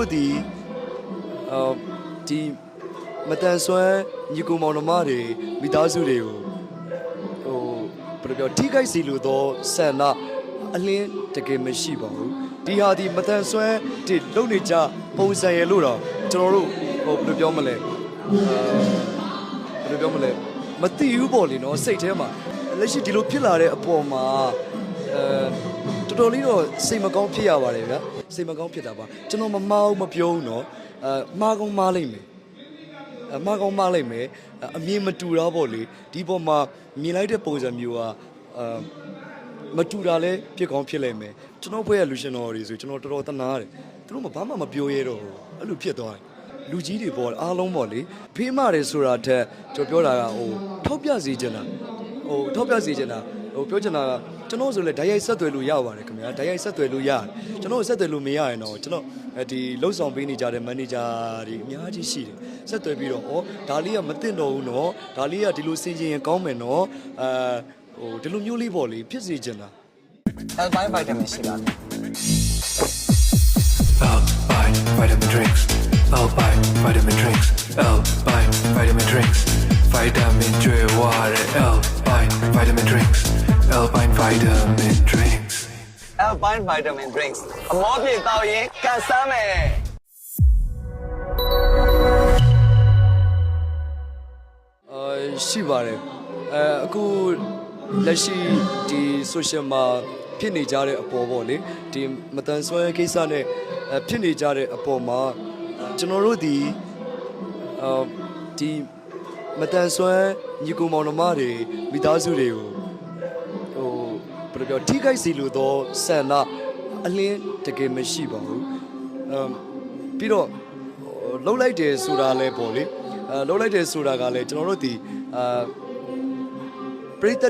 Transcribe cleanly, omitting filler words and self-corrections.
တို့ဒီဒီမတန်ဆွမ်းညီကိုမောင်နှမတွေမိသားစုတွေကိုဘယ်လိုပြောထိခိုက်စီလို့တော့ဆန္ဒအလင်းတကယ်မရှိပါဘူးဒီဟာဒီမတန်ဆွမ်းဒီလုံနေကြပုံစံရလို့တော့ကျွန်တော်တို့ဘယ်လိုပြောမလဲမသိဘူးပေါ့လေနော်စိတ်ထဲမှာလက်ရှိဒီလိုဖြစ်လာတဲ့အပေါ်မှာတော်တော်လေးတော့စိတ်မကောင်းဖြစ်ရပါတယ်ဗျာစိတ်မကောင်းဖြစ်တာပါကျွန်တော်မမှားဘူးမပြောဘူးနော်မှားကောင်းမှားလိမ့်မယ်မှားကောင်းမှားလိမ့်မယ်အမြင်မတူတာပေါ့လေဒီပေါ်မှာမြင်လိုက်တဲ့ပုံစံမျိုးကမတူတာလဲဖြစ်ကောင်းဖြစ်လိမ့်မယ်ကျွန်တော်ဖွဲ့ရလူရှင်တော်တွေဆိုကျွန်တော်တော်တော်သနာတယ်သူတို့ဘာမှမပြောရတော့အဲ့လိုဖြစ်သွားတယ်လူကြီးတွေပေါ်အားလုံးပေါ့လေဖေးမတယ်ဆိုတာထက်ကျွန်တော်ပြောတာကထောက်ပြစေချင်တာထောက်ပြစေချင်တာပြောချင်တာကကျွန်တော်ဆိုလဲဓာတ်ရိုက်ဆက်သွယ်လို့ရပါတယ်ခင်ဗျာဓာတ်ရိုက်ဆက်သွယ်လို့ရတယ်ကျွန်တော်ဆက်သွယ်လို့မရရင်တော့ကျွန်တော်ဒီလှုပ်ဆောင်ပေးနေကြတဲ့မန်နေဂျာတွေအများကြီးရှိတယ်ဆက်သွယ်ပြီးတော့ဒါလေးကမသိတော့ဘူးနော်ဒါလေးကဒီလိုစင်ကျင်ရင်ကောင်းမယ်နော်ဒီလိုမျိုးလေးပေါ့လေဖြစ်စေချင်တာ Alpine vitamin ရှိလား Alpine vitamin drinks Alpine vitamin drinks Alpine vitamin drinks vitamin ကျွေးဝါတဲ့ Alpine vitamin drinks Alpine vitamin drinks Alpine vitamin drinks အမောပြေတောက်ရင်ကန်ဆန်းမယ်ရှိပါတယ်အခုလက်ရှိဒီ social မှာဖြစ်နေကြတဲ့အပေါ်ပေါ့လေဒီမတန်ဆွမ်းကိစ္စနဲ့ဖြစ်နေကြတဲ့အပေါ်မှာကျွန်တော်တို့ဒီမတန်ဆွမ်းညီကိုမောင်နှမတွေမိသားစုတွေကိုဘယ်လိုပြောထိခိုက်စီလို့တော့ဆန္ဒအလင်းတကယ်မရှိပါဘူးပြီးတော့လှုပ်လိုက်တယ်ဆိုတာလဲပေါ့လေလှုပ်လိုက်တယ်ဆိုတာကလည်းကျွန်တော်တို့ဒီပရိသတ်